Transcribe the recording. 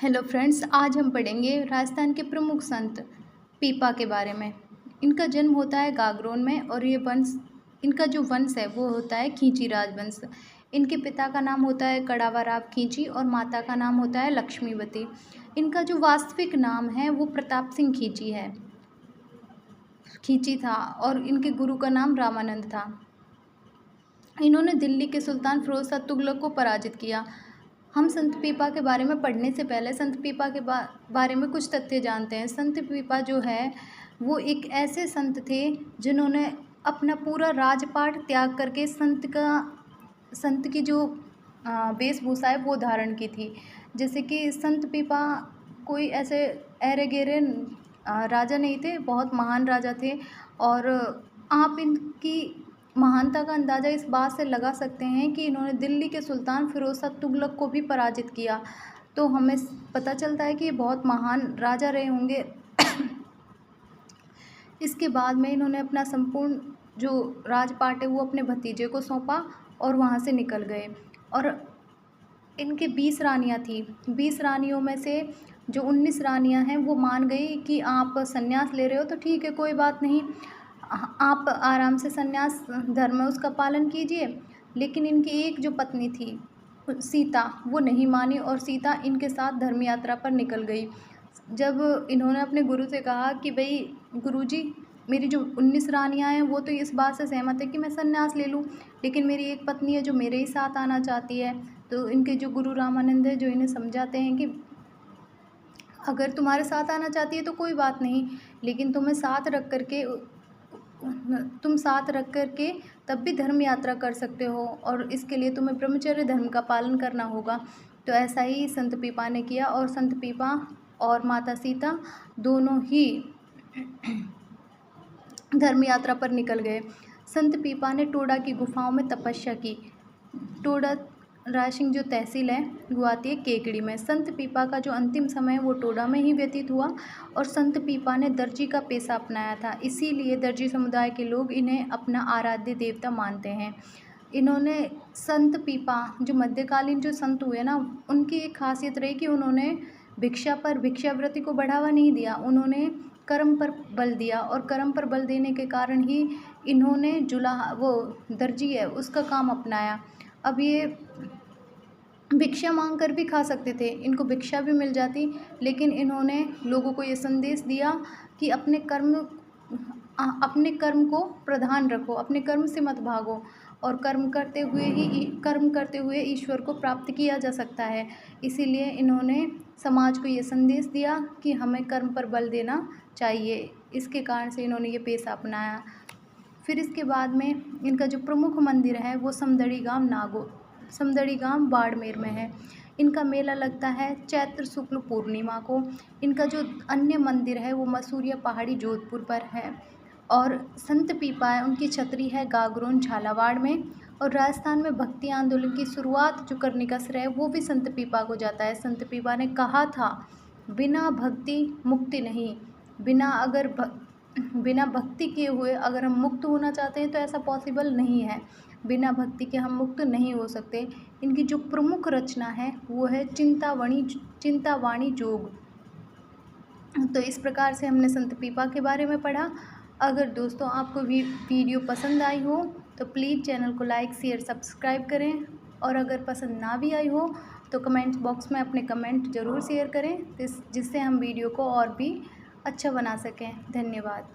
Hello friends, आज हम पढ़ेंगे राजस्थान के प्रमुख संत पीपा के बारे में। इनका जन्म होता है गागरोन में और इनका जो वंश है वो होता है खींची राजवंश। इनके पिता का नाम होता है कड़ावाराव खींची और माता का नाम होता है लक्ष्मीवती। इनका जो वास्तविक नाम है वो प्रताप सिंह खींची था और इनके गुरु का नाम रामानंद था। इन्होंने दिल्ली के सुल्तान फिरोज शाह तुगलक को पराजित किया। हम संत पीपा के बारे में पढ़ने से पहले संत पीपा के बारे में कुछ तथ्य जानते हैं। संत पीपा जो है वो एक ऐसे संत थे जिन्होंने अपना पूरा राजपाट त्याग करके संत की जो वेशभूषा है वो धारण की थी। जैसे कि संत पीपा कोई ऐसे ऐरे गहरे राजा नहीं थे, बहुत महान राजा थे। और आप इनकी महानता का अंदाज़ा इस बात से लगा सकते हैं कि इन्होंने दिल्ली के सुल्तान फिरोज शाह तुगलक को भी पराजित किया, तो हमें पता चलता है कि ये बहुत महान राजा रहे होंगे। इसके बाद में इन्होंने अपना संपूर्ण जो राजपाट है वो अपने भतीजे को सौंपा और वहाँ से निकल गए। और इनके 20 रानियाँ थी। 20 रानियों में से जो 19 रानियाँ हैं वो मान गई कि आप संन्यास ले रहे हो तो ठीक है, कोई बात नहीं, आप आराम से संन्यास धर्म है उसका पालन कीजिए। लेकिन इनकी एक जो पत्नी थी सीता, वो नहीं मानी और सीता इनके साथ धर्म यात्रा पर निकल गई। जब इन्होंने अपने गुरु से कहा कि भाई गुरुजी, मेरी जो 19 रानियाँ हैं वो तो इस बात से सहमत है कि मैं संन्यास ले लूँ, लेकिन मेरी एक पत्नी है जो मेरे ही साथ आना चाहती है। तो इनके जो गुरु रामानंद है जो इन्हें समझाते हैं कि अगर तुम्हारे साथ आना चाहती है तो कोई बात नहीं, लेकिन तुम साथ रख कर के तब भी धर्म यात्रा कर सकते हो और इसके लिए तुम्हें ब्रह्मचर्य धर्म का पालन करना होगा। तो ऐसा ही संत पीपा ने किया और संत पीपा और माता सीता दोनों ही धर्म यात्रा पर निकल गए। संत पीपा ने टोडा की गुफाओं में तपस्या की। टोडा रायसिंह जो तहसील है वो आती है केकड़ी में। संत पीपा का जो अंतिम समय वो टोडा में ही व्यतीत हुआ और संत पीपा ने दर्जी का पेशा अपनाया था, इसीलिए दर्जी समुदाय के लोग इन्हें अपना आराध्य देवता मानते हैं। इन्होंने संत पीपा जो मध्यकालीन जो संत हुए ना, उनकी एक खासियत रही कि उन्होंने भिक्षावृत्ति को बढ़ावा नहीं दिया, उन्होंने कर्म पर बल दिया और कर्म पर बल देने के कारण ही इन्होंने वो दर्जी है उसका काम अपनाया। अब ये भिक्षा मांग कर भी खा सकते थे, इनको भिक्षा भी मिल जाती, लेकिन इन्होंने लोगों को ये संदेश दिया कि अपने कर्म को प्रधान रखो, अपने कर्म से मत भागो और कर्म करते हुए ईश्वर को प्राप्त किया जा सकता है। इसीलिए इन्होंने समाज को ये संदेश दिया कि हमें कर्म पर बल देना चाहिए। इसके कारण से इन्होंने ये पेशा अपनाया। फिर इसके बाद में इनका जो प्रमुख मंदिर है वो समदड़ी गांव बाड़मेर में है। इनका मेला लगता है चैत्र शुक्ल पूर्णिमा को। इनका जो अन्य मंदिर है वो मसूरिया पहाड़ी जोधपुर पर है। और संत पीपा है, उनकी छतरी है गागरोन झालावाड़ में। और राजस्थान में भक्ति आंदोलन की शुरुआत जो करने का श्रेय वो भी संत पीपा को जाता है। संत पीपा ने कहा था, बिना भक्ति मुक्ति नहीं, बिना भक्ति किए हुए अगर हम मुक्त होना चाहते हैं तो ऐसा पॉसिबल नहीं है, बिना भक्ति के हम मुक्त नहीं हो सकते। इनकी जो प्रमुख रचना है वो है चिंतावाणी जोग। तो इस प्रकार से हमने संत पीपा के बारे में पढ़ा। अगर दोस्तों आपको भी वीडियो पसंद आई हो तो प्लीज़ चैनल को लाइक शेयर सब्सक्राइब करें, और अगर पसंद ना भी आई हो तो कमेंट बॉक्स में अपने कमेंट ज़रूर शेयर करें जिससे हम वीडियो को और भी अच्छा बना सकें। धन्यवाद।